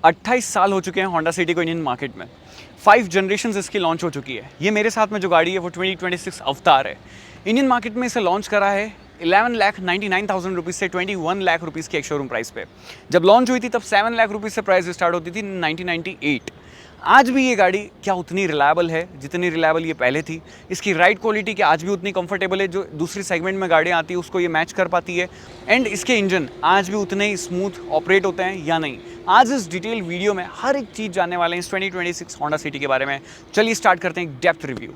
28 साल हो चुके हैं होंडा सिटी को इंडियन मार्केट में। 5 जनरेशन इसकी लॉन्च हो चुकी है। ये मेरे साथ में जो गाड़ी है वो 2026 अवतार है। इंडियन मार्केट में इसे लॉन्च करा है 11,99,000 रुपीज़ से 21 लाख रुपीज़ की एक शोरूम प्राइस पे। जब लॉन्च हुई थी तब 7 लाख रुपीज़ से प्राइस स्टार्ट होती थी 1998। आज भी ये गाड़ी क्या उतनी रिलायबल है जितनी रिलायबल ये पहले थी। इसकी राइड क्वालिटी क्या आज भी उतनी कंफर्टेबल है जो दूसरी सेगमेंट में गाड़ियाँ आती है उसको ये मैच कर पाती है। एंड इसके इंजन आज भी उतने ही स्मूथ ऑपरेट होते हैं या नहीं, आज इस डिटेल वीडियो में हर एक चीज़ जानने वाले हैं इस 2026 होंडा सिटी के बारे में। चलिए स्टार्ट करते हैं एक डेप्थ रिव्यू।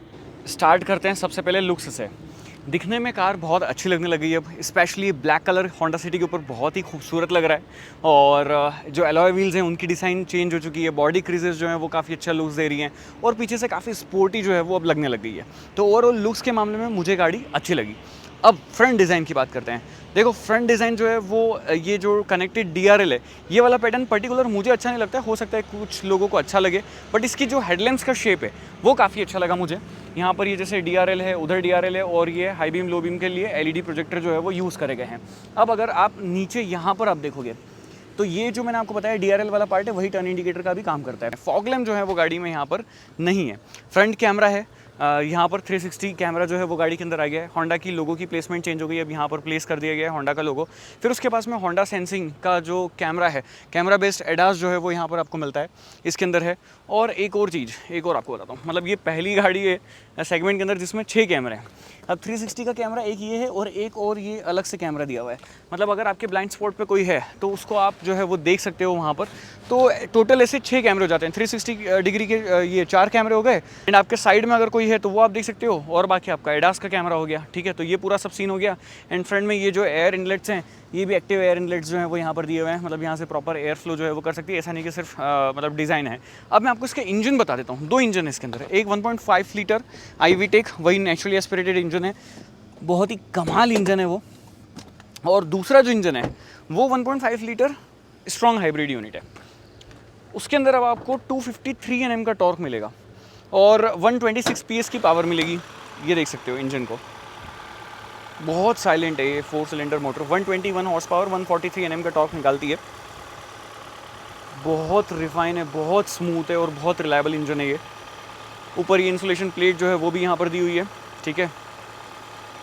स्टार्ट करते हैं सबसे पहले लुक्स से। दिखने में कार बहुत अच्छी लगने लगी है अब, specially black colour Honda city के ऊपर बहुत ही खूबसूरत लग रहा है। और जो एलॉय व्हील्स हैं उनकी डिज़ाइन चेंज हो चुकी है, बॉडी क्रीजेस जो हैं वो काफ़ी अच्छा लुक्स दे रही हैं और पीछे से काफ़ी स्पोर्टी जो है वो अब लगने लग गई है। तो ओवरऑल लुक्स के मामले में मुझे गाड़ी अच्छी लगी। अब फ्रंट डिज़ाइन की बात करते हैं। देखो फ्रंट डिज़ाइन जो है वो ये जो कनेक्टेड DRL है ये वाला पैटर्न पर्टिकुलर मुझे अच्छा नहीं लगता है, हो सकता है कुछ लोगों को अच्छा लगे, बट इसकी जो हेडलैम्प्स का शेप है वो काफ़ी अच्छा लगा मुझे। यहाँ पर ये जैसे DRL है उधर DRL है और ये हाई बीम लो बीम के लिए LED प्रोजेक्टर जो है वो यूज़ करे गए हैं। अब अगर आप नीचे यहाँ पर आप देखोगे तो ये जो मैंने आपको बताया DRL वाला पार्ट है वही टर्न इंडिकेटर का भी काम करता है। फॉग लैम्प जो है वो गाड़ी में यहाँ पर नहीं है। फ्रंट कैमरा है, यहाँ पर 360 कैमरा जो है वो गाड़ी के अंदर आ गया है। होंडा की लोगो की प्लेसमेंट चेंज हो गई है, अब यहाँ पर प्लेस कर दिया गया है होंडा का लोगो। फिर उसके पास में होंडा सेंसिंग का जो कैमरा है, कैमरा बेस्ड एडास जो है वो यहाँ पर आपको मिलता है इसके अंदर है। और एक और चीज़ एक और आपको बताता हूँ, मतलब ये पहली गाड़ी है सेगमेंट के अंदर जिसमें 6 कैमरे हैं। अब 360 का कैमरा एक ये है और एक और ये अलग से कैमरा दिया हुआ है, मतलब अगर आपके ब्लाइंड स्पॉट पे कोई है तो उसको आप जो है वो देख सकते हो वहाँ पर। तो टोटल ऐसे 6 कैमरे हो जाते हैं। 360 डिग्री के ये 4 कैमरे हो गए एंड आपके साइड में अगर कोई है तो वो आप देख सकते हो, और बाकी आपका एडास का कैमरा हो गया। ठीक है, तो ये पूरा सब सीन हो गया। एंड फ्रंट में ये जो एयर इनलेट्स हैं ये भी एक्टिव एयर इनलेट्स जो हैं वो यहाँ पर दिए हुए हैं, मतलब यहाँ से प्रॉपर एयर फ्लो जो है वो कर सकती है, ऐसा नहीं कि सिर्फ मतलब डिज़ाइन है। अब मैं आपको इसके इंजन बता देता हूँ। 2 इंजन है इसके अंदर, एक 1.5 लीटर IVTEC वही नेचुरली एस्पिरेटेड इंजन है, बहुत ही कमाल इंजन है वो। और दूसरा जो इंजन है वो 1.5 लीटर स्ट्रॉन्ग हाइब्रिड यूनिट है। उसके अंदर अब आपको 253 Nm का टॉर्क मिलेगा और 126 PS की पावर मिलेगी। ये देख सकते हो इंजन को, बहुत साइलेंट है ये 4 cylinder motor. 121 horse power 143 Nm का टॉर्क निकालती है। बहुत रिफाइन है, बहुत स्मूथ है और बहुत रिलायबल इंजन है ये। ऊपर ये इंसुलेशन प्लेट जो है वो भी यहाँ पर दी हुई है। ठीक है,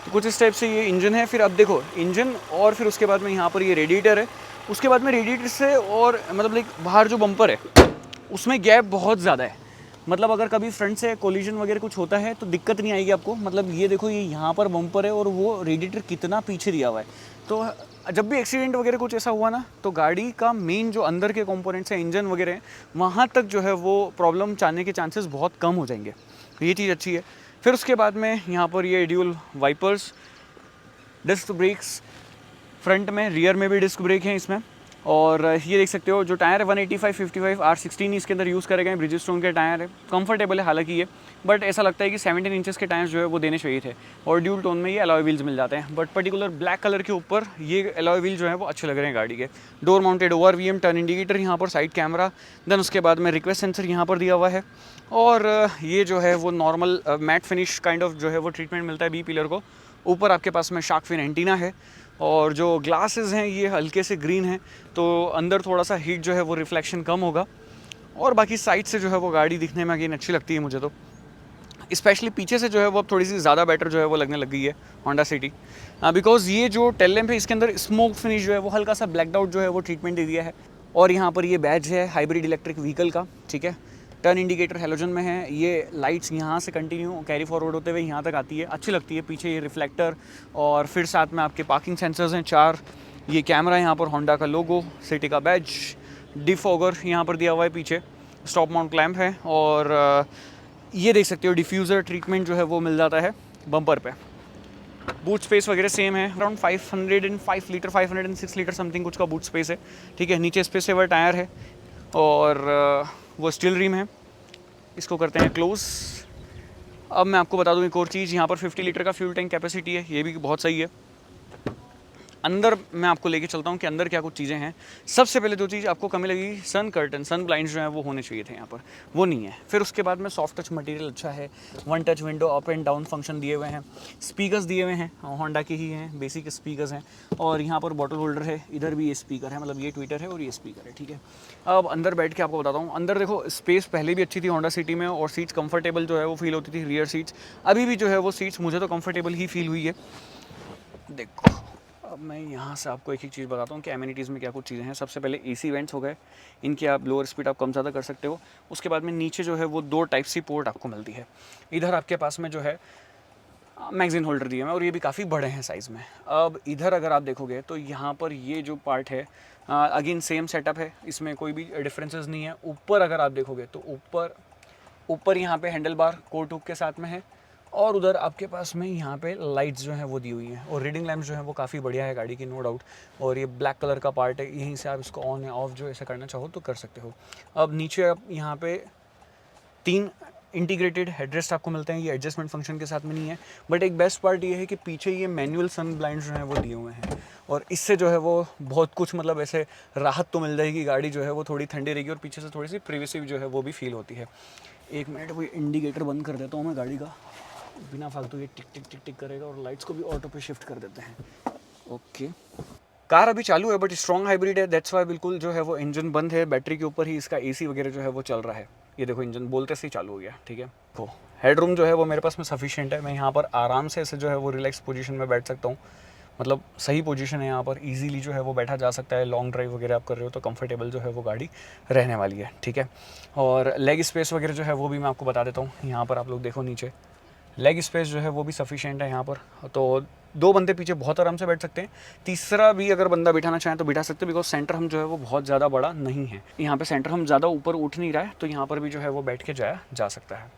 तो कुछ इस टाइप से ये इंजन है। फिर अब देखो इंजन और फिर उसके बाद में यहाँ पर ये रेडिएटर है। उसके बाद में रेडिएटर से और मतलब लाइक बाहर जो बम्पर है उसमें गैप बहुत ज़्यादा है, मतलब अगर कभी फ्रंट से कोलिजन वगैरह कुछ होता है तो दिक्कत नहीं आएगी आपको। मतलब ये देखो ये यहाँ पर बम्पर है और वो रेडिएटर कितना पीछे दिया हुआ है, तो जब भी एक्सीडेंट वगैरह कुछ ऐसा हुआ ना तो गाड़ी का मेन जो अंदर के कंपोनेंट्स हैं इंजन वगैरह हैं वहाँ तक जो है वो प्रॉब्लम आने के चांसेस बहुत कम हो जाएंगे। तो ये चीज़ अच्छी है। फिर उसके बाद में यहाँ पर ये dual wipers, disc brakes front में, रियर में भी डिस्क ब्रेक हैं इसमें। और ये देख सकते हो जो टायर है 185/55 R16 इसके अंदर यूज़ करे गए हैं, ब्रिजस्टोन के टायर है। कंफर्टेबल है हालांकि ये, बट ऐसा लगता है कि 17 इंचेस के टायर्स जो है वो देने चाहिए थे। और ड्यूल टोन में ये अलॉय व्हील्स मिल जाते हैं, बट पर्टिकुलर ब्लैक कलर के ऊपर ये अलॉय व्हील जो है वो अच्छे लग रहे हैं गाड़ी के। Door mounted ORVM, turn indicator यहाँ पर, साइड कैमरा, देन उसके बाद में रिक्वेस्ट सेंसर यहाँ पर दिया हुआ है। और ये जो है वो normal matte finish kind of जो है वो ट्रीटमेंट मिलता है बी पिलर को। ऊपर आपके पास में शार्क फिन एंटीना है और जो ग्लासेस हैं ये हल्के से ग्रीन हैं, तो अंदर थोड़ा सा हीट जो है वो रिफ्लेक्शन कम होगा। और बाकी साइड से जो है वो गाड़ी दिखने में अगेन अच्छी लगती है मुझे, तो स्पेशली पीछे से जो है वो अब थोड़ी सी ज़्यादा बेटर जो है वो लगने लग गई है होंडा सिटी, बिकॉज ये जो टेल लैंप है इसके अंदर स्मोक फिनिश जो है वो हल्का सा ब्लैकड आउट जो है वो ट्रीटमेंट दे दिया है। और यहाँ पर ये बैज है हाइब्रिड इलेक्ट्रिक व्हीकल का। ठीक है, टर्न इंडिकेटर हेलोजन में है, ये लाइट्स यहाँ से कंटिन्यू कैरी फॉरवर्ड होते हुए यहाँ तक आती है, अच्छी लगती है। पीछे ये रिफ्लेक्टर और फिर साथ में आपके पार्किंग सेंसर्स हैं 4। ये कैमरा यहाँ पर, होंडा का लोगो, सिटी का बैज, डिफॉगर यहाँ पर दिया हुआ है पीछे, स्टॉप माउंट क्लैम्प है। और ये देख सकते हो डिफ्यूज़र ट्रीटमेंट जो है वो मिल जाता है बम्पर पे। बूट स्पेस वगैरह सेम है, अराउंड 505 लीटर 506 लीटर समथिंग कुछ का बूट स्पेस है। ठीक है, नीचे स्पेस सेवर टायर है और वो स्टील रिम है। इसको करते हैं क्लोज। अब मैं आपको बता दूं एक और चीज़, यहाँ पर 50 लीटर का फ्यूल टैंक कैपेसिटी है, ये भी बहुत सही है। अंदर मैं आपको लेके चलता हूँ कि अंदर क्या कुछ चीज़ें हैं। सबसे पहले जो चीज़ आपको कमी लगी, सन कर्टन, सन ब्लाइंड्स जो हैं वो होने चाहिए थे यहाँ पर, वो नहीं है। फिर उसके बाद में सॉफ्ट टच मटेरियल अच्छा है, one touch window up and down function दिए हुए हैं, स्पीकर्स दिए हुए हैं, होंडा के ही हैं, बेसिक स्पीकर्स हैं, और यहाँ पर बॉटल होल्डर है, इधर भी ये स्पीकर है, मतलब ये ट्विटर है और ये स्पीकर है, ठीक है। अब अंदर बैठ के आपको बताता हूँ। अंदर देखो स्पेस पहले भी अच्छी थी होंडा सिटी में, और सीट्स कंफर्टेबल जो है वो फील होती थी, रियर सीट्स। अभी भी जो है वो सीट्स मुझे तो कंफर्टेबल ही फील हुई है। देखो अब मैं यहाँ से आपको एक चीज़ बताता हूँ कि एमिनिटीज़ में क्या कुछ चीज़ें हैं। सबसे पहले एसी वेंट्स हो गए, इनकी आप लोअर स्पीड आप कम ज़्यादा कर सकते हो। उसके बाद में नीचे जो है वो 2 टाइप सी पोर्ट आपको मिलती है। इधर आपके पास में जो है मैगज़ीन होल्डर दिए हैं, और ये भी काफ़ी बड़े हैं साइज़ में। अब इधर अगर आप देखोगे तो यहाँ पर ये जो पार्ट है, अगेन सेम सेटअप है, इसमें कोई भी डिफरेंसेस नहीं है। ऊपर अगर आप देखोगे तो ऊपर यहाँ पे हैंडल बार कोर्ट हुक के साथ में है, और उधर आपके पास में यहाँ पे लाइट्स जो हैं वो दी हुई हैं, और रीडिंग लैंप्स जो हैं वो काफ़ी बढ़िया है गाड़ी की, नो डाउट। और ये ब्लैक कलर का पार्ट है, यहीं से आप इसको ऑन या ऑफ जो ऐसा करना चाहो तो कर सकते हो। अब नीचे आप यहाँ पे 3 इंटीग्रेटेड हेडरेस्ट आपको मिलते हैं, ये एडजस्टमेंट फंक्शन के साथ में नहीं है, बट एक बेस्ट पार्ट ये है कि पीछे ये मैनुअल सन ब्लाइंड्स जो हैं वो दिए हुए हैं, और इससे जो है वो बहुत कुछ मतलब ऐसे राहत तो मिल जाएगी। गाड़ी जो है वो थोड़ी ठंडी रहेगी, और पीछे से थोड़ी सी प्रिवेसी जो है वो भी फील होती है। एक मिनट, वो इंडिकेटर बंद कर देता हूँ मैं गाड़ी का, बिना फालतू ये टिक टिक टिक टिक करेगा, और लाइट्स को भी ऑटो पे शिफ्ट कर देते हैं। ओके, कार अभी चालू है बट स्ट्रॉन्ग हाइब्रिड है, दैट्स वाई बिल्कुल जो है वो इंजन बंद है, बैटरी के ऊपर ही इसका एसी वगैरह जो है वो चल रहा है। ये देखो इंजन बोलते से ही चालू हो गया, ठीक है। तो हेड रूम जो है वो मेरे पास में सफिशिएंट है, मैं यहाँ पर आराम से ऐसे जो है वो रिलैक्स पोजीशन में बैठ सकता हूँ, मतलब सही पोजीशन है यहाँ पर, इजीली जो है वो बैठा जा सकता है। लॉन्ग ड्राइव वगैरह आप कर रहे हो तो कंफर्टेबल जो है वो गाड़ी रहने वाली है, ठीक है। और लेग स्पेस वगैरह जो है वो भी मैं आपको बता देता हूँ। यहाँ पर आप लोग देखो नीचे लेग स्पेस जो है वो भी सफिशिएंट है यहाँ पर, तो 2 बंदे पीछे बहुत आराम से बैठ सकते हैं। तीसरा भी अगर बंदा बिठाना चाहें तो बिठा सकते हैं, बिकॉज सेंटर हम जो है वो बहुत ज़्यादा बड़ा नहीं है। यहाँ पे सेंटर हम ज़्यादा ऊपर उठ नहीं रहा है, तो यहाँ पर भी जो है वो बैठ के जाया जा सकता है।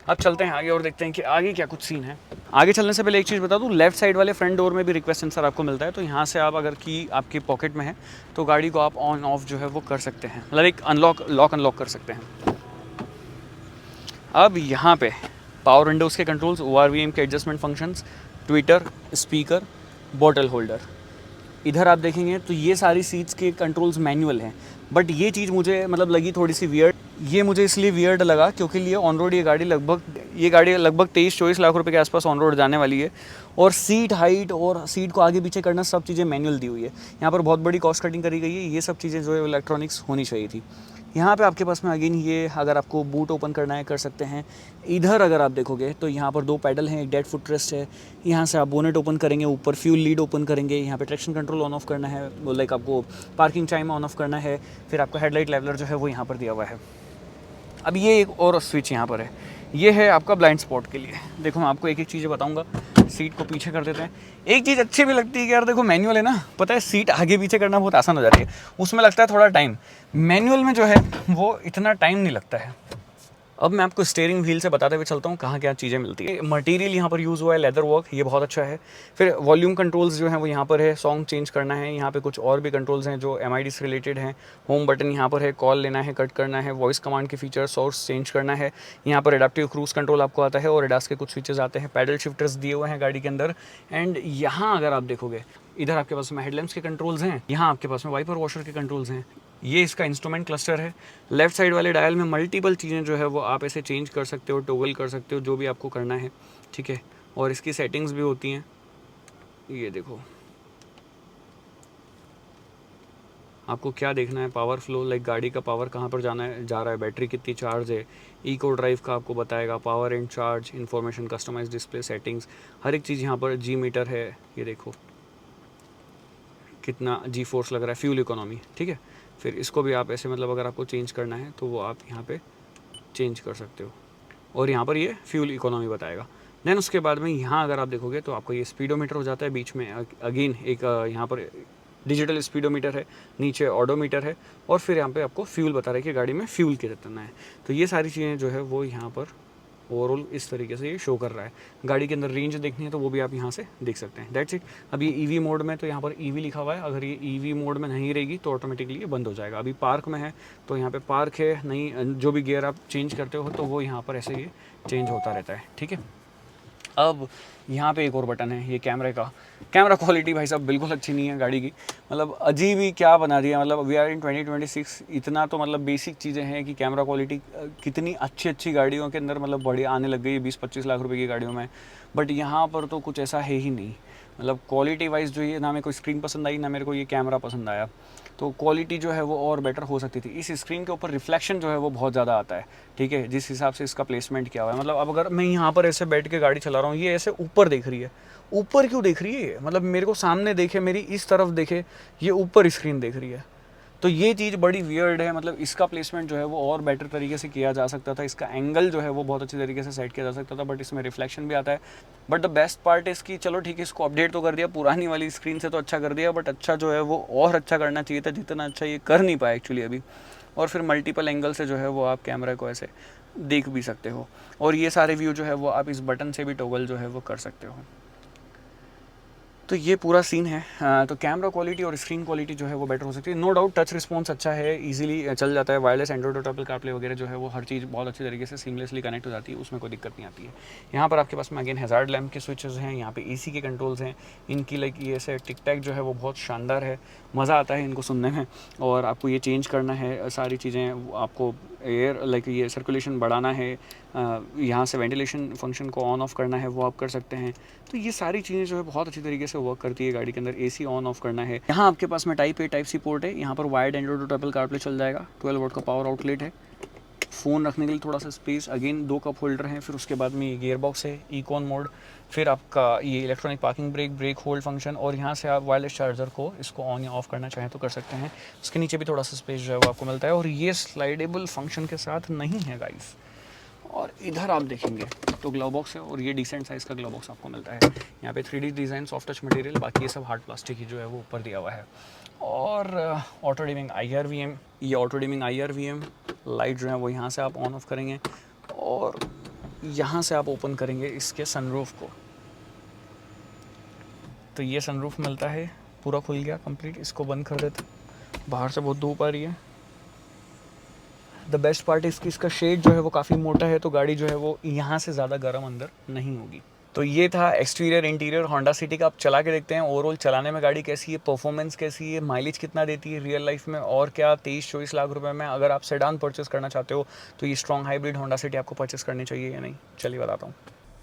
अब चलते हैं आगे और देखते हैं कि आगे क्या कुछ सीन है। आगे चलने से पहले एक चीज़ बता दूँ, लेफ्ट साइड वाले फ्रंट डोर में भी रिक्वेस्ट सेंसर आपको मिलता है, तो यहाँ से आप अगर की आपकी पॉकेट में है तो गाड़ी को आप ऑन ऑफ जो है वो कर सकते हैं, मतलब एक लॉक अनलॉक कर सकते हैं। अब यहाँ पे पावर विंडोज़ के कंट्रोल्स, ORVM के adjustment functions, Twitter, speaker, bottle holder. इधर आप देखेंगे तो ये सारी सीट्स के कंट्रोल्स मैनुअल हैं, बट ये चीज़ मुझे मतलब लगी थोड़ी सी वियर्ड। ये मुझे इसलिए वियर्ड लगा क्योंकि ये ऑन रोड ये गाड़ी लगभग 23-24 लाख रुपए के आसपास ऑन रोड जाने वाली है, और सीट हाइट और सीट को आगे पीछे करना सब चीज़ें मैनुअल दी हुई है। यहाँ पर बहुत बड़ी कॉस्ट कटिंग करी गई है, ये सब चीज़ें जो है इलेक्ट्रॉनिक्स होनी चाहिए थी। यहाँ पे आपके पास में अगेन ये अगर आपको बूट ओपन करना है कर सकते हैं। इधर अगर आप देखोगे तो यहाँ पर 2 पैडल हैं, एक डेड फुट रेस्ट है। यहाँ से आप बोनेट ओपन करेंगे, ऊपर फ्यूल लीड ओपन करेंगे, यहाँ पे ट्रैक्शन कंट्रोल ऑन ऑफ करना है, लाइक आपको पार्किंग टाइम ऑन ऑफ करना है। फिर आपका हेडलाइट लेवलर जो है वो यहाँ पर दिया हुआ है। अब ये एक और स्विच यहाँ पर है, ये है आपका ब्लाइंड स्पॉट के लिए। देखो मैं आपको एक एक चीज़ें बताऊँगा। सीट को पीछे कर देते हैं। एक चीज़ अच्छी भी लगती है कि यार देखो मैनुअल है ना, पता है सीट आगे पीछे करना बहुत आसान हो जाती है, उसमें लगता है थोड़ा टाइम, मैनुअल में जो है वो इतना टाइम नहीं लगता है। अब मैं आपको स्टीयरिंग व्हील से बताते हुए चलता हूँ कहाँ क्या चीज़ें मिलती है। मटेरियल यहाँ पर यूज़ हुआ है लेदर वर्क, ये बहुत अच्छा है। फिर वॉल्यूम कंट्रोल्स जो हैं वो यहाँ पर है, सॉन्ग चेंज करना है, यहाँ पे कुछ और भी कंट्रोल्स हैं जो MID से रिलेटेड हैं। होम बटन यहाँ पर है, कॉल लेना है, कट करना है, वॉइस कमांड के फीचर, सोर्स चेंज करना है। यहाँ पर एडाप्टिव क्रूज कंट्रोल आपको आता है, और एडास के कुछ फीचर्स आते हैं। पैडल शिफ्टर्स दिए हुए हैं गाड़ी के अंदर। एंड यहाँ अगर आप देखोगे, इधर आपके पास में हेडलैम्प्स के कंट्रोल्स हैं, यहाँ आपके पास में वाइपर वॉशर के कंट्रोल्स हैं। ये इसका इंस्ट्रूमेंट क्लस्टर है। लेफ्ट साइड वाले डायल में मल्टीपल चीज़ें जो है वो आप ऐसे चेंज कर सकते हो, टॉगल कर सकते हो, जो भी आपको करना है, ठीक है। और इसकी सेटिंग्स भी होती हैं, ये देखो आपको क्या देखना है, पावर फ्लो, लाइक गाड़ी का पावर कहाँ पर जा रहा है, बैटरी कितनी चार्ज है, इको ड्राइव का आपको बताएगा, power and charge information, customise display, settings, हर एक चीज़ यहाँ पर। G मीटर है, ये देखो कितना G फोर्स लग रहा है, फ्यूल इकोनॉमी, ठीक है। फिर इसको भी आप ऐसे मतलब अगर आपको चेंज करना है तो वो आप यहाँ पे चेंज कर सकते हो, और यहाँ पर ये फ्यूल इकोनॉमी बताएगा। देन उसके बाद में यहाँ अगर आप देखोगे तो आपको ये स्पीडोमीटर हो जाता है, बीच में अगेन एक यहाँ पर डिजिटल स्पीडोमीटर है, नीचे ऑडोमीटर है, और फिर यहाँ पे आपको फ्यूल बता रहा है कि गाड़ी में फ्यूल कितना है। तो ये सारी चीज़ें जो है वो यहाँ पर ओवरऑल इस तरीके से ये शो कर रहा है। गाड़ी के अंदर रेंज देखनी है तो वो भी आप यहाँ से देख सकते हैं। That's it. अब ये EV मोड में तो यहाँ पर EV लिखा हुआ है, अगर ये EV मोड में नहीं रहेगी तो ऑटोमेटिकली ये बंद हो जाएगा। अभी पार्क में है तो यहाँ पे पार्क है नहीं, जो भी गियर आप चेंज करते हो तो वो यहाँ पर ऐसे ये चेंज होता रहता है, ठीक है। अब यहाँ पे एक और बटन है ये कैमरे का। कैमरा क्वालिटी भाई साहब बिल्कुल अच्छी नहीं है गाड़ी की, मतलब अजीब ही क्या बना दिया। मतलब वी आर इन 2026, इतना तो मतलब बेसिक चीज़ें हैं कि कैमरा क्वालिटी कितनी अच्छी गाड़ियों के अंदर मतलब बड़ी आने लग गई है 20-25 लाख रुपए की गाड़ियों में, बट यहाँ पर तो कुछ ऐसा है ही नहीं। मतलब क्वालिटी वाइज जो ये, ना मेरे को स्क्रीन पसंद आई ना मेरे को ये कैमरा पसंद आया। तो क्वालिटी जो है वो और बेटर हो सकती थी। इस स्क्रीन के ऊपर रिफ्लेक्शन जो है वो बहुत ज़्यादा आता है, ठीक है, जिस हिसाब से इसका प्लेसमेंट किया हुआ है। मतलब अब अगर मैं यहाँ पर ऐसे बैठ के गाड़ी चला रहा हूँ, ये ऐसे ऊपर देख रही है। ऊपर क्यों देख रही है ये? मतलब मेरे को सामने देखे, मेरी इस तरफ देखे, ये ऊपर स्क्रीन देख रही है। तो ये चीज़ बड़ी वियर्ड है। मतलब इसका प्लेसमेंट जो है वो और बेटर तरीके से किया जा सकता था। इसका एंगल जो है वो बहुत अच्छी तरीके से सेट किया जा सकता था, बट इसमें रिफ्लेक्शन भी आता है। बट द बेस्ट पार्ट है इसकी, चलो ठीक है, इसको अपडेट तो कर दिया, पुरानी वाली स्क्रीन से तो अच्छा कर दिया, बट अच्छा जो है वो और अच्छा करना चाहिए था, जितना अच्छा ये कर नहीं पाया एक्चुअली अभी। और फिर मल्टीपल एंगल से जो है वो आप कैमरा को ऐसे देख भी सकते हो, और ये सारे व्यू जो है वो आप इस बटन से भी टॉगल जो है वो कर सकते हो। तो ये पूरा सीन है। तो कैमरा क्वालिटी और स्क्रीन क्वालिटी जो है वो बेटर हो सकती है, नो डाउट। टच रिस्पॉन्स अच्छा है, इजीली चल जाता है। वायरलेस एंड्रॉइड और एप्पल कारप्ले वगैरह जो है वो हर चीज़ बहुत अच्छी तरीके से सीमलेसली कनेक्ट हो जाती है, उसमें कोई दिक्कत नहीं आती है। यहाँ पर आपके पास में अगेन हैज़ार्ड लैम्प के स्विचेस हैं, यहाँ पे एसी के कंट्रोल्स हैं। इनकी लाइक ये ऐसे टिक टैक जो है वो बहुत शानदार है, मज़ा आता है इनको सुनने में। और आपको ये चेंज करना है सारी चीज़ें, आपको एयर लाइक ये सर्कुलेशन बढ़ाना है, यहाँ से वेंटिलेशन फंक्शन को ऑन ऑफ करना है, वो आप कर सकते हैं। तो ये सारी चीज़ें जो है बहुत अच्छी तरीके से वर्क करती है गाड़ी के अंदर। एसी ऑन ऑफ करना है, यहाँ आपके पास में type A type C port है, यहाँ पर वायर्ड एंड्रॉइड और एप्पल कारप्ले चल जाएगा। 12 वोल्ट का पावर आउटलेट है, फ़ोन रखने के लिए थोड़ा सा स्पेस, अगेन 2 कप होल्डर हैं। फिर उसके बाद में ये गियर बॉक्स है, इकोन मोड, फिर आपका ये electronic parking brake, brake hold function, और यहाँ से आप वायरलेस चार्जर को इसको ऑन या ऑफ करना चाहें तो कर सकते हैं। उसके नीचे भी थोड़ा सा स्पेस जो है वो आपको मिलता है, और ये स्लाइडेबल फंक्शन के साथ नहीं है गाइस। और इधर आप देखेंगे तो ग्लव बॉक्स है, और ये डिसेंट साइज़ का ग्लव बॉक्स आपको मिलता है। यहाँ पे 3D design, soft touch material, बाकी ये सब हार्ड प्लास्टिक ही जो है वो ऊपर दिया हुआ है। और ऑटो डिमिंग IRVM, ये ऑटो डिमिंग IRVM लाइट जो है वो यहाँ से आप ऑन ऑफ करेंगे, और यहाँ से आप ओपन करेंगे इसके सनरूफ को, तो ये सनरूफ मिलता है, पूरा खुल गया कंप्लीट। इसको बंद कर देते, बाहर से बहुत धूप आ रही है। द बेस्ट पार्ट इसकी, इसका शेड जो है वो काफ़ी मोटा है, तो गाड़ी जो है वो यहाँ से ज़्यादा गर्म अंदर नहीं होगी। तो ये था एक्सटीरियर इंटीरियर होंडा सिटी का। आप चला के देखते हैं ओवरऑल चलाने में गाड़ी कैसी है, परफॉर्मेंस कैसी है, माइलेज कितना देती है रियल लाइफ में, और क्या 23-24 लाख रुपए में अगर आप सेडान परचेस करना चाहते हो तो ये स्ट्रॉन्ग हाइब्रिड होंडा सिटी आपको परचेस करनी चाहिए या नहीं, चलिए बताता हूँ।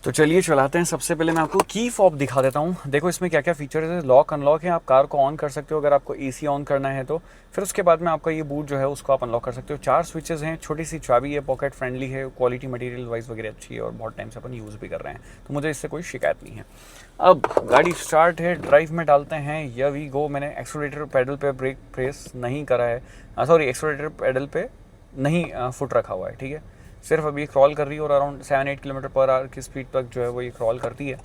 तो चलिए चलाते हैं। सबसे पहले मैं आपको की फॉब दिखा देता हूँ। देखो इसमें क्या क्या फीचर्स है। लॉक अनलॉक है, आप कार को ऑन कर सकते हो अगर आपको एसी ऑन करना है तो। फिर उसके बाद में आपका ये बूट जो है उसको आप अनलॉक कर सकते हो। 4 स्विचेस हैं, छोटी सी चाबी है, पॉकेट फ्रेंडली है, क्वालिटी मटेरियल वाइज वगैरह अच्छी है, और बहुत टाइम से अपन यूज़ भी कर रहे हैं, तो मुझे इससे कोई शिकायत नहीं है। अब गाड़ी स्टार्ट है, ड्राइव में डालते हैं, या वी गो। मैंने एक्सीलरेटर पैडल पे ब्रेक प्रेस नहीं करा है, सॉरी एक्सीलरेटर पैडल पे नहीं फुट रखा हुआ है, ठीक है। सिर्फ अभी क्रॉल कर रही है, और अराउंड 7-8 किलोमीटर पर आवर की स्पीड तक जो है वो ये क्रॉल करती है,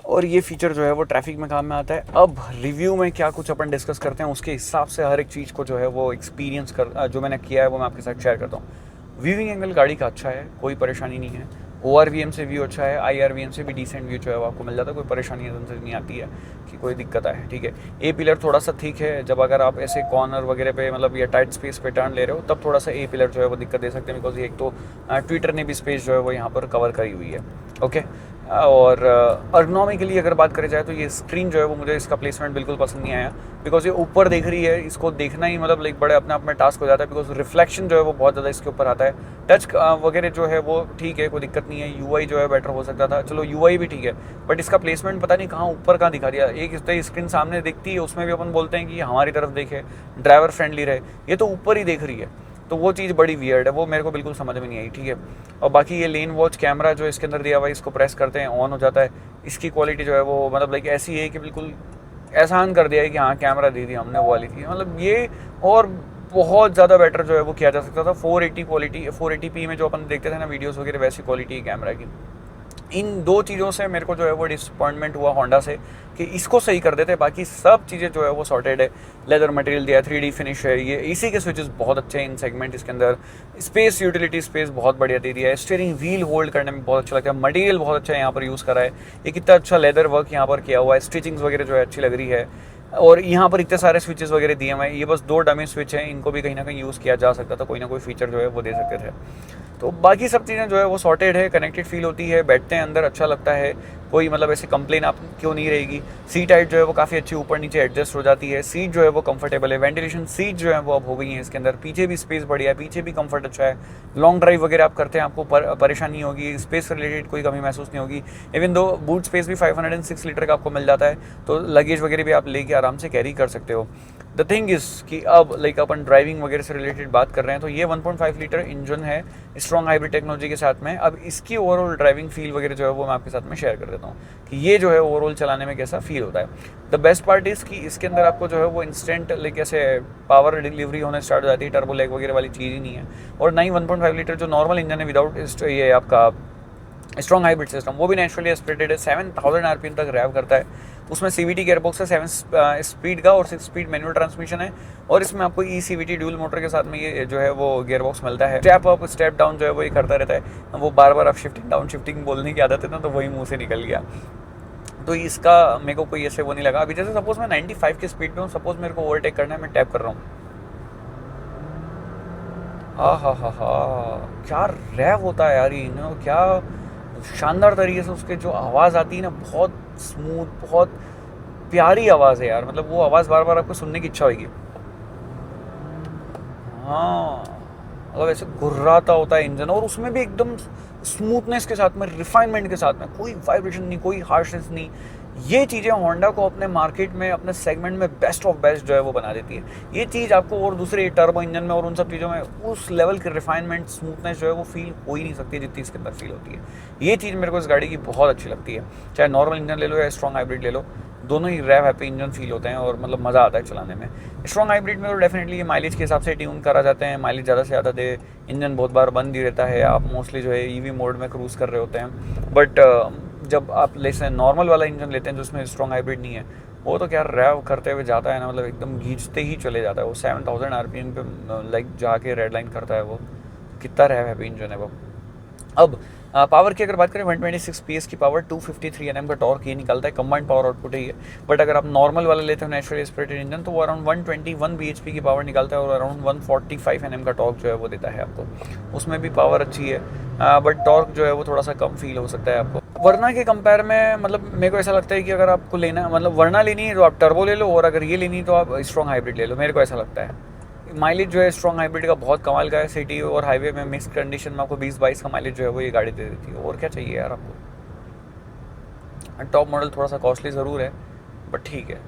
और ये फीचर जो है वो ट्रैफिक में काम में आता है। अब रिव्यू में क्या कुछ अपन डिस्कस करते हैं, उसके हिसाब से हर एक चीज़ को जो है वो एक्सपीरियंस कर जो मैंने किया है वो मैं आपके साथ शेयर करता हूँ। व्यूइंग एंगल गाड़ी का अच्छा है, कोई परेशानी नहीं है। ORVM से व्यू अच्छा है, IRVM से भी डिसेंट व्यू जो है वो आपको मिल जाता है, कोई परेशानी एकदम से नहीं आती है कि कोई दिक्कत आए, ठीक है। ए पिलर थोड़ा सा ठीक है, जब अगर आप ऐसे कॉर्नर वगैरह पे मतलब या टाइट स्पेस पे टर्न ले रहे हो तब थोड़ा सा ए पिलर जो है वो दिक्कत दे सकते हैं, बिकॉज एक तो ट्विटर ने भी स्पेस जो है वो यहाँ पर कवर करी हुई है, ओके। और अर्गोनॉमिकली अगर बात करी जाए तो ये स्क्रीन जो है वो मुझे इसका प्लेसमेंट बिल्कुल पसंद नहीं आया, बिकॉज ये ऊपर देख रही है, इसको देखना ही मतलब लाइक बड़े अपने आप में टास्क हो जाता है, बिकॉज रिफ्लेक्शन जो है वो बहुत ज़्यादा इसके ऊपर आता है। टच वगैरह जो है वो ठीक है, कोई दिक्कत नहीं है। UI जो है बेटर हो सकता था, चलो UI भी ठीक है, बट इसका प्लेसमेंट पता नहीं कहाँ ऊपर कहाँ दिखा दिया। एक इस स्क्रीन सामने दिखती है, उसमें भी अपन बोलते हैं कि हमारी तरफ देखे, ड्राइवर फ्रेंडली रहे, ये तो ऊपर ही देख रही है, तो वो चीज़ बड़ी वियर्ड है, वो मेरे को बिल्कुल समझ में नहीं आई, ठीक है। और बाकी ये लेन वॉच कैमरा जो इसके अंदर दिया हुआ है, इसको प्रेस करते हैं ऑन हो जाता है। इसकी क्वालिटी जो है वो मतलब लाइक ऐसी है कि बिल्कुल एहसान कर दिया है कि हाँ कैमरा दे दी हमने, वो वाली थी, मतलब ये और बहुत ज़्यादा बेटर जो है वो किया जा सकता था। 480 क्वालिटी, 480p में जो अपन देखते थे ना वीडियोस वगैरह, वैसी क्वालिटी है कैमरा की। इन 2 चीज़ों से मेरे को जो है वो डिसअपॉइंटमेंट हुआ होंडा से, कि इसको सही कर देते, बाकी सब चीज़ें जो है वो सॉर्टेड है। लेदर मटेरियल दिया है, 3D फिनिश है, ये इसी के स्विचेस बहुत अच्छे हैं इन सेगमेंट। इसके अंदर स्पेस, यूटिलिटी स्पेस बहुत बढ़िया दे दिया है। स्टीयरिंग व्हील होल्ड करने में बहुत अच्छा लगता है, मटेरियल बहुत अच्छा है यहाँ पर यूज़ करा है। ये कितना अच्छा लेदर वर्क यहाँ पर किया हुआ है, स्टिचिंग्स वगैरह जो है अच्छी लग रही है। और यहाँ पर इतने सारे स्विचेस वगैरह दिए हुए हैं, ये बस 2 डमी स्विच हैं, इनको भी कहीं ना कहीं यूज़ किया जा सकता था, कोई ना कोई फीचर जो है वो दे सकते थे। तो बाकी सब चीज़ें जो है वो सॉर्टेड है, कनेक्टेड फील होती है, बैठते हैं अंदर अच्छा लगता है, कोई मतलब ऐसे कंप्लेन आप क्यों नहीं रहेगी। सीट हाइट जो है वो काफ़ी अच्छी ऊपर नीचे एडजस्ट हो जाती है, सीट जो है वो कंफर्टेबल है, वेंटिलेशन सीट जो है वो अब हो गई है इसके अंदर, पीछे भी स्पेस बढ़िया है, पीछे भी कंफर्ट अच्छा है, लॉन्ग ड्राइव वगैरह आप करते हैं आपको परेशानी होगी, स्पेस रिलेटेड कोई कमी महसूस नहीं होगी। इवन दो बूट स्पेस भी 506 लीटर का आपको मिल जाता है, तो लगेज वगैरह भी आप लेके आराम से कैरी कर सकते हो। द थिंग इज़ कि अब लाइक अपन ड्राइविंग वगैरह से रिलेटेड बात कर रहे हैं, तो ये 1.5 लीटर इंजन है स्ट्रॉन्ग हाइब्रिड टेक्नोलॉजी के साथ में। अब इसकी ओवरऑल ड्राइविंग फील वगैरह जो है वो मैं आपके साथ में शेयर कर देता हूँ कि ये जो है ओवरऑल चलाने में कैसा फील होता है। द बेस्ट पार्ट इज़ कि इसके अंदर आपको जो है वो इंस्टेंट लाइक ऐसे पावर डिलीवरी होने स्टार्ट हो जाती है, टर्बो लैग वगैरह वाली चीज़ ही नहीं है। और ना ही 1.5 लीटर जो नॉर्मल इंजन है विदाउट ये आपका स्ट्रॉन्ग हाइब्रिड सिस्टम, वो भी नेचुरली एस्पिरेटेड है, 7000 आरपीएम तक रैव करता है। उसमें सीवीटी गेयरबॉक्स है 7 स्पीड का और 6 स्पीड मैनुअल ट्रांसमिशन है, और इसमें आपको सीवीटी ड्यूल मोटर के साथ में ये जो है वो गेयरबॉक्स मिलता है। स्टेप अप स्टेप डाउन जो है वो ये करता रहता है, वो बार बार आप शिफ्टिंग डाउन शिफ्टिंग बोलने की आदत है ना, तो वही मुंह से निकल गया। तो इसका मेरे को कोई ऐसे वो नहीं लगा। अभी जैसे सपोज मैं 95 की स्पीड पे हूँ, सपोज मेरे को ओवरटेक करना है, मैं टैप कर रहा हूँ, हा, क्या रैव होता है यार ये, क्या शानदार तरीके से उसके जो आवाज़ आती है ना, बहुत स्मूथ, बहुत प्यारी आवाज़ है यार, मतलब वो आवाज़ बार बार आपको सुनने की इच्छा होगी। हाँ, मतलब ऐसे घुर्राता होता है इंजन, और उसमें भी एकदम स्मूथनेस के साथ में, रिफाइनमेंट के साथ में, कोई वाइब्रेशन नहीं, कोई हार्शनेस नहीं। ये चीज़ें होंडा को अपने मार्केट में, अपने सेगमेंट में बेस्ट ऑफ बेस्ट जो है वो बना देती है। ये चीज़ आपको और दूसरे टर्बो इंजन में और उन सब चीज़ों में उस लेवल की रिफाइनमेंट, स्मूथनेस जो है वो फील हो ही नहीं सकती जितनी इसके अंदर फील होती है। ये चीज़ मेरे को इस गाड़ी की बहुत अच्छी लगती है, चाहे नॉर्मल इंजन ले लो या स्ट्रॉन्ग हाइब्रिड ले लो, दोनों ही रैव हैप्पी इंजन फील होते हैं और मतलब मज़ा आता है चलाने में। स्ट्रॉन्ग हाइब्रिड में तो डेफिनेटली ये माइलेज के हिसाब से ट्यून करा जाते हैं, माइलेज ज़्यादा से ज़्यादा दे, इंजन बहुत बार बंद ही रहता है, आप मोस्टली जो है ईवी मोड में क्रूज़ कर रहे होते हैं। बट जब आप जैसे नॉर्मल वाला इंजन लेते हैं जिसमें स्ट्रॉन्ग हाइब्रिड नहीं है, वो तो क्या रैव करते हुए जाता है ना, मतलब एकदम खींचते ही चले जाता है वो, 7000 आरपीएम पे लाइक जाके रेड लाइन करता है वो, कितना रैव हैप्पी इंजन है वो। अब पावर की अगर बात करें, 126 पीएस की पावर, 253 एनएम का टॉर्क ये निकलता है, कंबाइंड पावर आउटपुट है ये। बट अगर आप नॉर्मल वाला लेते हो नेचुरली एस्पिरेटेड इंजन, तो वो अराउंड 121 बीएचपी की पावर निकालता है और अराउंड 145 एनएम का टॉर्क जो है वो देता है आपको। उसमें भी पावर अच्छी है, बट टॉर्क जो है वो थोड़ा सा कम फील हो सकता है आपको वरना के कंपेयर में। मतलब मेरे को ऐसा लगता है कि अगर आपको लेना, मतलब वरना लेनी है तो आप टर्बो ले लो, और अगर ये लेनी है तो आप स्ट्रॉन्ग हाइब्रिड ले लो, मेरे को ऐसा लगता है। माइलेज जो है स्ट्रॉन्ग हाइब्रिड का बहुत कमाल का है, सिटी और हाईवे में मिक्स कंडीशन में आपको 20-22 का माइलेज जो है वो ये गाड़ी दे देती है, और क्या चाहिए यार आपको। टॉप मॉडल थोड़ा सा कॉस्टली ज़रूर है, बट ठीक है।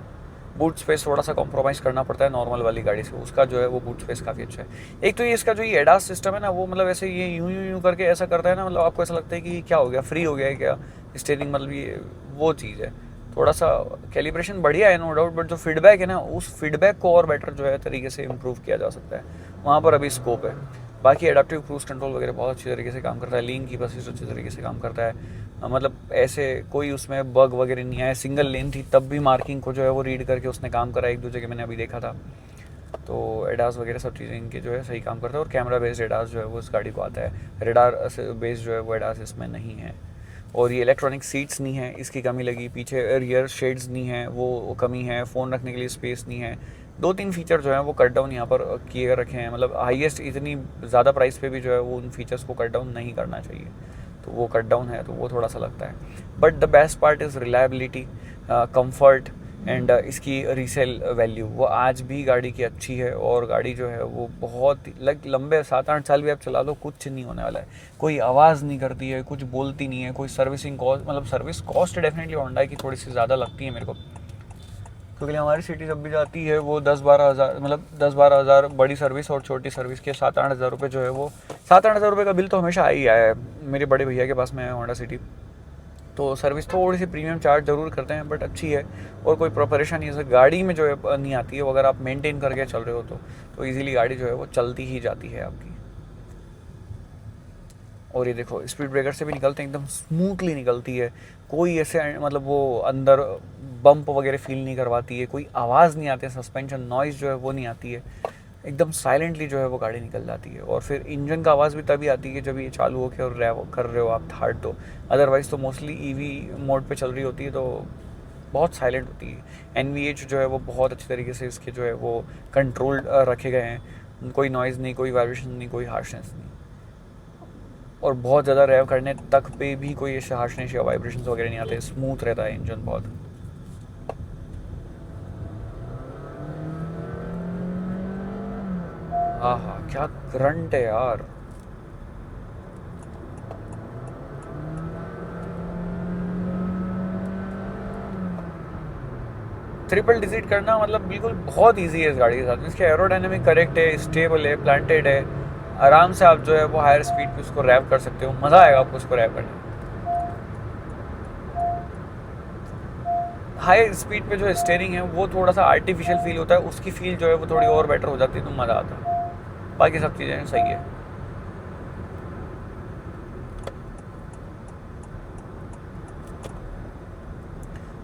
बूट स्पेस थोड़ा सा कॉम्प्रोमाइज़ करना पड़ता है नॉर्मल वाली गाड़ी से, उसका जो है वो बूट स्पेस काफ़ी अच्छा है। एक तो ये इसका जो ये एडास सिस्टम है ना, वो मतलब ऐसे ये यूं करके ऐसा करता है ना, मतलब आपको ऐसा लगता है कि क्या हो गया, फ्री हो गया है क्या स्टीयरिंग, मतलब ये वो चीज़ है। थोड़ा सा कैलिब्रेशन बढ़िया है नो डाउट, बट जो फीडबैक है ना, उस फीडबैक को और बेटर जो है तरीके से इम्प्रूव किया जा सकता है, वहाँ पर अभी स्कोप है। बाकी एडाप्टिव क्रूज कंट्रोल वगैरह बहुत अच्छी तरीके से काम करता है, लीन कीप असिस्ट अच्छी तरीके से काम करता है, मतलब ऐसे कोई उसमें बग वगैरह नहीं आया। सिंगल लेन थी तब भी मार्किंग को जो है वो रीड करके उसने काम करा, एक दो जगह मैंने अभी देखा था। तो एडास वगैरह सब चीज़ें इनके जो है सही काम करता है, और कैमरा बेस्ड एडास जो है वो इस गाड़ी को आता है, रेडार बेस्ड जो है वो एडास इसमें नहीं है। और ये इलेक्ट्रॉनिक सीट्स नहीं है, इसकी कमी लगी। पीछे रियर शेड्स नहीं है, वो कमी है। फ़ोन रखने के लिए स्पेस नहीं है। 2-3 फीचर जो हैं वो कट डाउन यहाँ पर किए रखे हैं, मतलब हाईएस्ट इतनी ज़्यादा प्राइस पे भी जो है वो उन फीचर्स को कट डाउन नहीं करना चाहिए, तो वो कट डाउन है, तो वो थोड़ा सा लगता है। But the best part is reliability, comfort and इसकी रीसेल वैल्यू, वो आज भी गाड़ी की अच्छी है, और गाड़ी जो है वो बहुत लंबे 7-8 साल भी आप चला लो, कुछ नहीं होने वाला है। कोई आवाज़ नहीं करती है, कुछ बोलती नहीं है। कोई सर्विसिंग कॉस्ट, मतलब सर्विस कॉस्ट डेफिनेटली होंडा की थोड़ी सी ज़्यादा लगती है मेरे को, क्योंकि हमारी सिटी जब भी जाती है वो 10-12 हज़ार, मतलब 10-12 हज़ार बड़ी सर्विस, और छोटी सर्विस के 7-8 हज़ार रुपये जो है वो 7-8 हज़ार रुपये का बिल तो हमेशा आ ही आया है। मेरे बड़े भैया के पास में है होंडा सिटी, तो सर्विस थोड़ी सी प्रीमियम चार्ज ज़रूर करते हैं, बट अच्छी है, और कोई परेशानी ऐसे गाड़ी में जो है नहीं आती है। वो अगर आप मेंटेन करके चल रहे हो तो ईजिली गाड़ी जो है वो चलती ही जाती है आपकी। और ये देखो, स्पीड ब्रेकर से भी निकलते हैं, एकदम स्मूथली निकलती है, कोई ऐसे मतलब वो अंदर बम्प वगैरह फील नहीं करवाती है, कोई आवाज़ नहीं आती है, सस्पेंशन नॉइज़ जो है वो नहीं आती है, एकदम साइलेंटली जो है वो गाड़ी निकल जाती है। और फिर इंजन का आवाज़ भी तभी आती है जब ये चालू होकर और रैव कर रहे हो आप थर्ड, तो अदरवाइज़ तो मोस्टली ईवी मोड पे चल रही होती है, तो बहुत साइलेंट होती है। NVH जो है वो बहुत अच्छे तरीके से इसके जो है वो कंट्रोल रखे गए हैं, कोई नॉइज़ नहीं, कोई वाइब्रेशन नहीं, कोई हार्शनेस नहीं। और बहुत ज़्यादा रेव करने तक पे भी कोई ऐसे हार्शनेस या वाइब्रेशंस वगैरह नहीं आते, स्मूथ रहता है इंजन बहुत। हाँ हाँ, क्या करंट है यार। ट्रिपल डिजिट करना मतलब बिल्कुल बहुत इजी है इस गाड़ी के साथ। इसके एरोडायनेमिक करेक्ट है, स्टेबल है, प्लांटेड है। आराम से आप जो है वो हायर स्पीड पे उसको रैप कर सकते हो, मज़ा आएगा आपको उसको रैप करने में। हाई स्पीड पे जो स्टेयरिंग है वो थोड़ा सा आर्टिफिशियल फील होता है, उसकी फील जो है वो थोड़ी और बेटर हो जाती है, तो मज़ा आता है। बाकी सब चीज़ें सही है।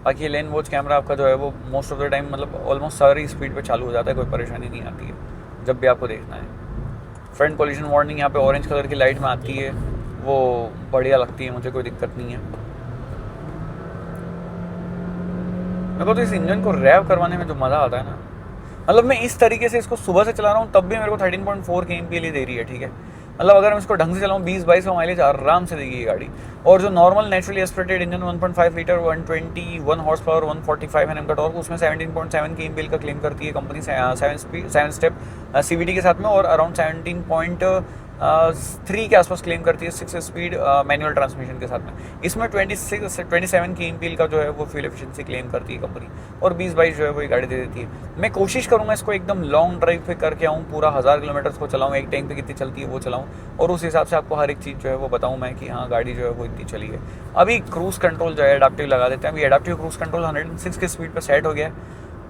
बाकी लेन वॉच कैमरा आपका जो है वो मोस्ट ऑफ द टाइम मतलब ऑलमोस्ट सारी स्पीड पे चालू हो जाता है, कोई परेशानी नहीं आती है जब भी आपको देखना है। फ्रंट कोलिजन वार्निंग यहाँ पे ऑरेंज कलर की लाइट में आती है, वो बढ़िया लगती है, मुझे कोई दिक्कत नहीं है। मेरे को तो इस इंजन को रैव करवाने में जो मज़ा आता है ना, मतलब मैं इस तरीके से इसको सुबह से चला रहा हूँ तब भी मेरे को 13.4 kmpl दे रही है, ठीक है। मतलब अगर मैं इसको ढंग से चलाऊँ 20-22 का माइलेज आराम से देगी ये गाड़ी। और जो normal naturally aspirated engine 1.5 litre 121 horse power 145 Nm का टॉर्क, उसमें 17.7 kmpl का क्लेम करती है कंपनी 7 स्टेप CVT के साथ में, और अराउंड 17.3 के आसपास क्लेम करती है 6 स्पीड मैनुअल ट्रांसमिशन के साथ में। इसमें 27 kmpl का जो है वो फ्यूल एफिशिएंसी क्लेम करती है कंपनी, और 20-22 जो है वो ये गाड़ी दे देती है। मैं कोशिश करूँगा इसको एकदम लॉन्ग ड्राइव पे करके आऊँ, पूरा 1000 किलोमीटर को चलाऊँ, एक टैंक पे कितनी चलती है वो चलाऊँ, और उस हिसाब से आपको हर एक चीज़ जो है वो बताऊँ मैं कि हाँ गाड़ी जो है वो इतनी चली है। अभी क्रूज़ कंट्रोल जो है एडाप्टिव लगा देते हैं। अभी एडाप्टिव क्रूज़ कंट्रोल 106 की स्पीड पर सेट हो गया है।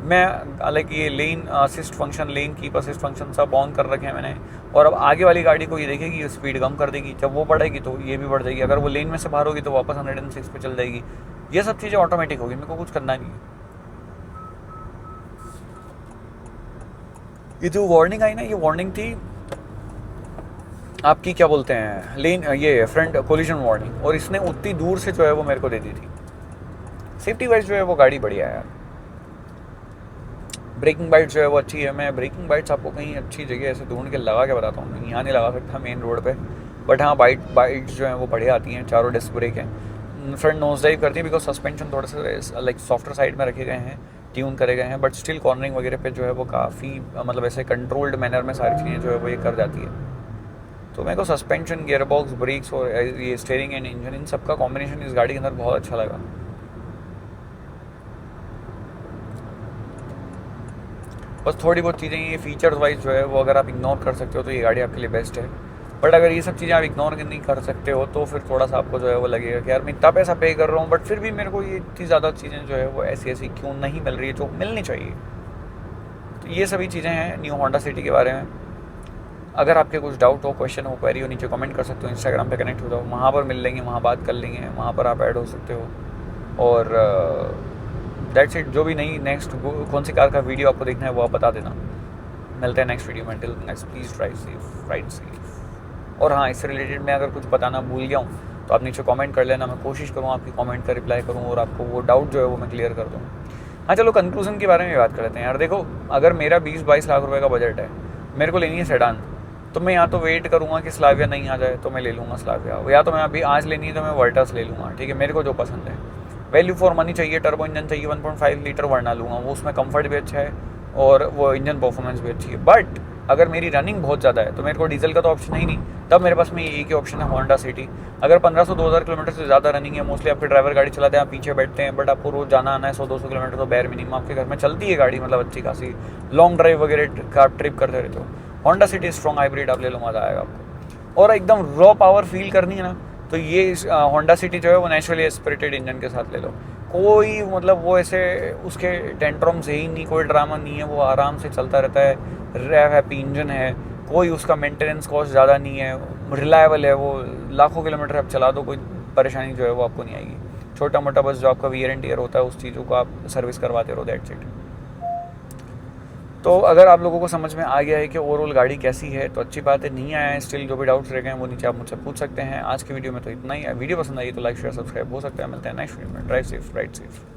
मैं हालांकि ये लेन assist function, lane keep assist function सब ऑन कर रखे हैं मैंने, और अब आगे वाली गाड़ी को ये देखेगी, ये स्पीड कम कर देगी, जब वो बढ़ेगी तो ये भी बढ़ जाएगी, अगर वो लेन में से बाहर होगी तो वापस 106 पे चल जाएगी। ये सब चीज़ें ऑटोमेटिक होगी, मेरे को कुछ करना नहीं है। ये जो वार्निंग आई ना, ये वार्निंग थी आपकी क्या बोलते हैं, लेन ये फ्रंट कोलिजन वार्निंग, और इसने उतनी दूर से जो है वो मेरे को दे दी थी। सेफ्टी वाइज जो है वो गाड़ी बढ़िया है यार। ब्रेकिंग बाइट जो है वो अच्छी है। मैं ब्रेकिंग बाइट्स आपको कहीं अच्छी जगह ऐसे ढूंढ के लगा के बताता हूँ, यहाँ नहीं लगा सकता मेन रोड पे, बट हाँ बाइट्स जो हैं वो बढ़िया आती हैं। चारों डिस्क ब्रेक हैं, फ्रंट नोज ड्राइव करती है, बिकॉज सस्पेंशन थोड़े से लाइक सॉफ्टर साइड में रखे गए हैं, ट्यून करे गए हैं, बट स्टिल कॉर्नरिंग वगैरह पे जो है वो काफ़ी मतलब ऐसे कंट्रोल्ड मैनर में सारी चीज़ें जो है वो ये कर जाती है। तो मेरे को सस्पेंशन, गियर बॉक्स, ब्रेक्स और ये स्टीयरिंग एंड इंजन, इन सबका कॉम्बिनेशन इस गाड़ी के अंदर बहुत अच्छा लगा। बस थोड़ी बहुत चीज़ें ये फीचर्स वाइज जो है वो अगर आप इग्नोर कर सकते हो तो ये गाड़ी आपके लिए बेस्ट है, बट अगर ये सब चीज़ें आप इग्नोर नहीं कर सकते हो तो फिर थोड़ा सा आपको जो है वो लगेगा कि यार मैं इतना पैसा पे कर रहा हूँ, बट फिर भी मेरे को ये इतनी ज़्यादा चीज़ें जो है वो ऐसी ऐसी क्यों नहीं मिल रही है जो मिलनी चाहिए। तो ये सभी चीज़ें हैं न्यू होंडा सिटी के बारे में। अगर आपके कुछ डाउट हो, क्वेश्चन हो, क्वेरी हो, नीचे कमेंट कर सकते हो। इंस्टाग्राम पे कनेक्ट हो जाओ, वहाँ पर मिल लेंगे, वहाँ बात कर लेंगे, वहाँ पर आप ऐड हो सकते हो। और दैट्स इट। जो भी नई नेक्स्ट कौन सी कार का वीडियो आपको देखना है वो आप बता देना। मिलते हैं नेक्स्ट वीडियो में। Till next, please drive safe, ride safe. और हाँ, इससे रिलेटेड मैं अगर कुछ बताना भूल गया हूँ तो आप नीचे कमेंट कर लेना, मैं कोशिश करूँ आपकी कमेंट का रिप्लाई करूँ और आपको वो डाउट जो है वो मैं क्लियर कर दूँ। हाँ चलो, कंक्लूजन के बारे में बात कर लेते हैं यार। देखो, अगर मेरा 20-22 लाख रुपए का बजट है, मेरे को लेनी है सेडान, तो मैं या तो वेट करूँगा कि स्लाविया नहीं आ जाए तो मैं ले लूँगा स्लाविया, या तो मैं अभी आज लेनी है तो मैं वर्टस ले लूँगा, ठीक है, मेरे को जो पसंद है। वैल्यू फॉर मनी चाहिए, टर्बो इंजन चाहिए 1.5 लीटर, वरना लूँगा, वो उसमें कंफर्ट भी अच्छा है और वो इंजन परफॉर्मेंस भी अच्छी है। बट अगर मेरी रनिंग बहुत ज़्यादा है तो मेरे को डीजल का तो ऑप्शन ही नहीं, तब मेरे पास में एक ही ऑप्शन है, होंडा सिटी। अगर 1500-2000 किलोमीटर से ज़्यादा रनिंग है, मोस्टली आपके ड्राइवर गाड़ी चलाते हैं, आप पीछे बैठते हैं, बट आपको रोज़ जाना आना है 100-200 किलोमीटर, तो बैर मिनिमम आपके घर में चलती है गाड़ी, मतलब अच्छी खासी लॉन्ग ड्राइव वगैरह का आप ट्रिप करते रहते हो, होंडा सिटी स्ट्रॉन्ग हाइब्रिड आप ले लो, मज़ा आएगा आपको। और एकदम रॉ पावर फील करनी है ना, तो ये होंडा सिटी जो है वो नेचुरली एस्पिरेटेड इंजन के साथ ले लो। कोई मतलब वो ऐसे उसके टेंट्रम्स है ही नहीं, कोई ड्रामा नहीं है, वो आराम से चलता रहता है, रैव हैप्पी इंजन है, कोई उसका मेंटेनेंस कॉस्ट ज़्यादा नहीं है, रिलायबल है, वो लाखों किलोमीटर आप चला दो, कोई परेशानी जो है वो आपको नहीं आएगी। छोटा मोटा बस जो आपका वियर एंड टियर होता है उस चीज़ों को आप सर्विस करवाते रहो, दैट्स इट। तो अगर आप लोगों को समझ में आ गया है कि ओवरऑल गाड़ी कैसी है तो अच्छी बात है, नहीं आया है स्टिल, जो भी डाउट्स रह गए हैं वो नीचे आप मुझसे पूछ सकते हैं। आज की वीडियो में तो इतना ही है। वीडियो पसंद आई तो लाइक शेयर सब्सक्राइब हो सकता है। मिलते हैं नेक्स्ट वीडियो में। Drive safe, ride safe.